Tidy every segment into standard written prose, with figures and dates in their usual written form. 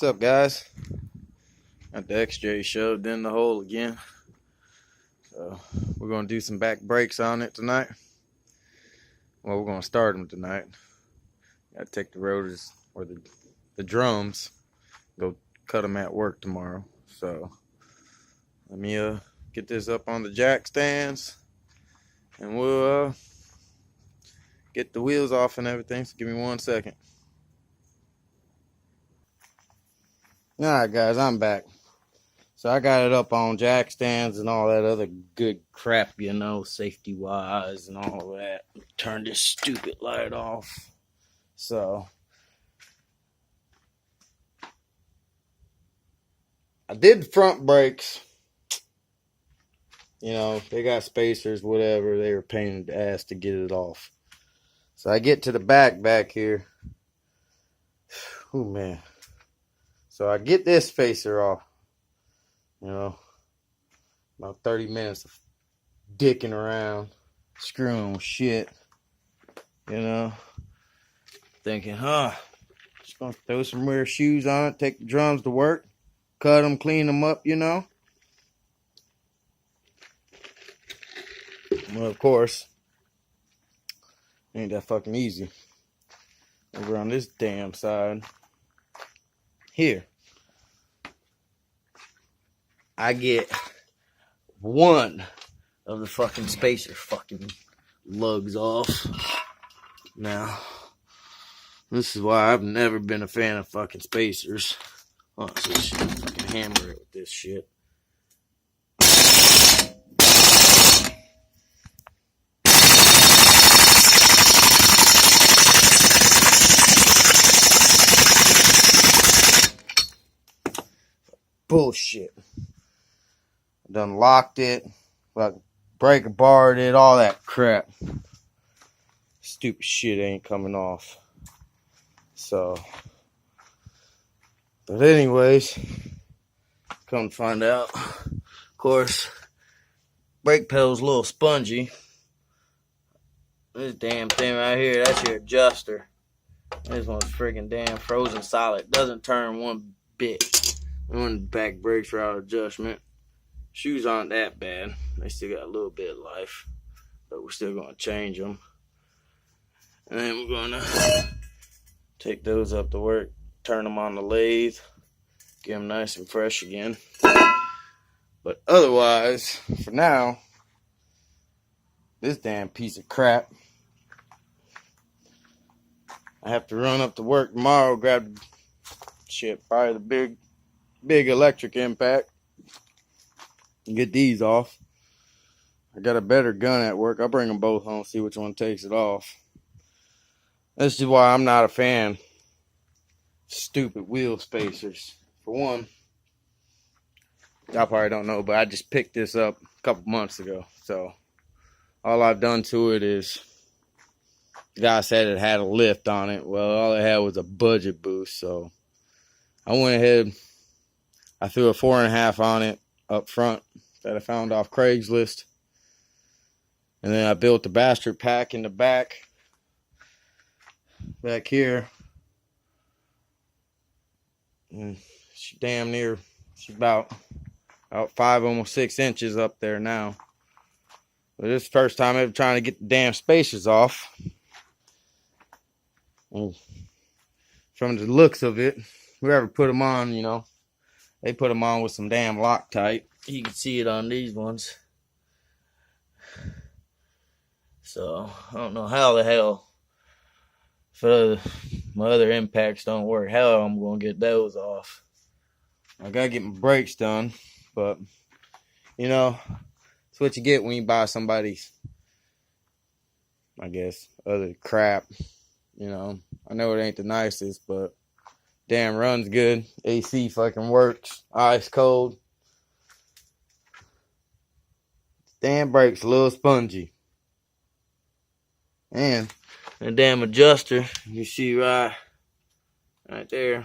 What's up, guys? Got the XJ shoved in the hole again. So we're gonna do some back brakes on it tonight. Well, we're gonna start them tonight. Gotta take the rotors or the drums, go cut them at work tomorrow. So let me get this up on the jack stands, and we'll get the wheels off and everything. So give me 1 second. All right, guys, I'm back. So I got it up on jack stands and all that other good crap, you know, safety wise and all that. Turn this stupid light off. So I did the front brakes. You know, they got spacers, whatever. They were a pain in the ass to get it off. So I get to the back here. Oh, man. So I get this spacer off. You know, about 30 minutes of dicking around, screwing with shit. You know, thinking, just gonna throw some weird shoes on it, take the drums to work, cut them, clean them up, you know. Well, of course, ain't that fucking easy. Over on this damn side here, I get one of the fucking spacer fucking lugs off. Now, this is why I've never been a fan of fucking spacers. Oh, so shit, fucking hammer it with this shit. Bullshit. Done locked it, like breaker barred it, all that crap. Stupid shit ain't coming off. So, but anyways, come to find out, of course, brake pedal's a little spongy. This damn thing right here, that's your adjuster. This one's freaking damn frozen solid. Doesn't turn one bit. When the back brakes are out of adjustment. Shoes aren't that bad. They still got a little bit of life. But we're still going to change them. And then we're going to take those up to work. Turn them on the lathe. Get them nice and fresh again. But otherwise, for now, this damn piece of crap. I have to run up to work tomorrow. Grab shit, probably the big electric impact and get these off. I got a better gun at work. I'll bring them both home, see which one takes it off. This is why I'm not a fan of stupid wheel spacers. For one, y'all probably don't know, but I just picked this up a couple months ago. So all I've done to it is, the guy said it had a lift on it. Well, all it had was a budget boost. So I went ahead, I threw a 4.5 on it up front that I found off Craigslist. And then I built the bastard pack in the back here. And she damn near, she's about 5, almost 6 inches up there now. But this is the first time ever trying to get the damn spacers off. And from the looks of it, whoever put them on, you know, they put them on with some damn Loctite. You can see it on these ones. So, I don't know how the hell, if my other impacts don't work, how I'm going to get those off. I got to get my brakes done. But, you know, it's what you get when you buy somebody's, I guess, other crap. You know, I know it ain't the nicest, but damn, runs good. AC fucking works. Ice cold. Damn brakes a little spongy. And the damn adjuster, you see right there,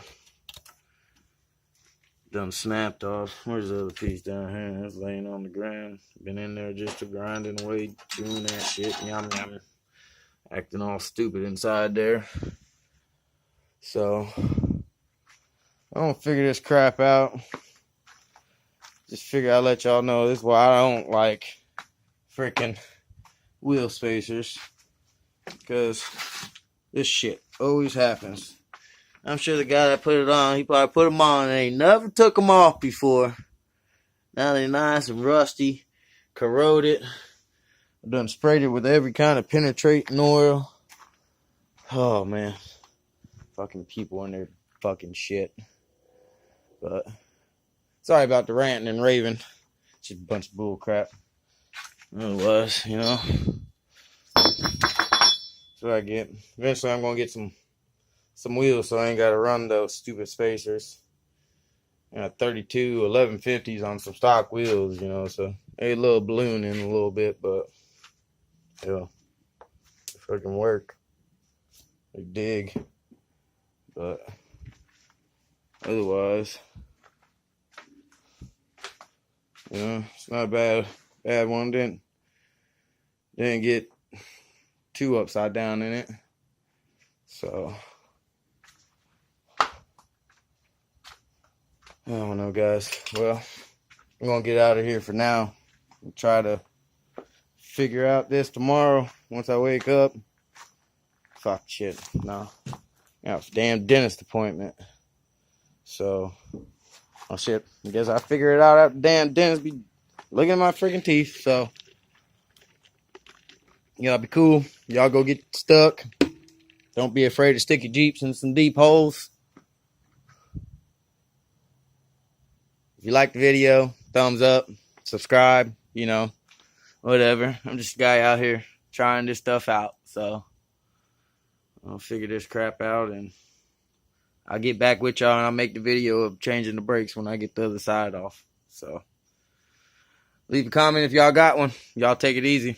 done snapped off. Where's the other piece down here? It's laying on the ground. Been in there just grinding away, doing that shit. Yum, yum. Acting all stupid inside there. So I don't figure this crap out. Just figure I'll let y'all know. This is why I don't like freaking wheel spacers. Because this shit always happens. I'm sure the guy that put it on, he probably put them on and ain't never took them off before. Now they're nice and rusty, corroded. I've done sprayed it with every kind of penetrating oil. Oh, man. Fucking people and their fucking shit. But sorry about the ranting and raving. It's just a bunch of bull crap. It was, you know. That's what I get. Eventually I'm going to get some wheels so I ain't got to run those stupid spacers. 32 1150s on some stock wheels, you know, so a little balloon in a little bit, but yeah, it fucking work. They dig, but otherwise, you know, it's not a bad one. Didn't get too upside down in it, so. I don't know, guys. Well, I'm going to get out of here for now and try to figure out this tomorrow once I wake up. Fuck shit. No. I have a damn dentist appointment. So, oh shit. I guess I figure it out after damn dentist be looking at my freaking teeth. So, y'all be cool. Y'all go get stuck. Don't be afraid to stick your Jeeps in some deep holes. If you like the video, thumbs up, subscribe, you know, whatever. I'm just a guy out here trying this stuff out. So I'll figure this crap out and I'll get back with y'all and I'll make the video of changing the brakes when I get the other side off. So leave a comment if y'all got one. Y'all take it easy.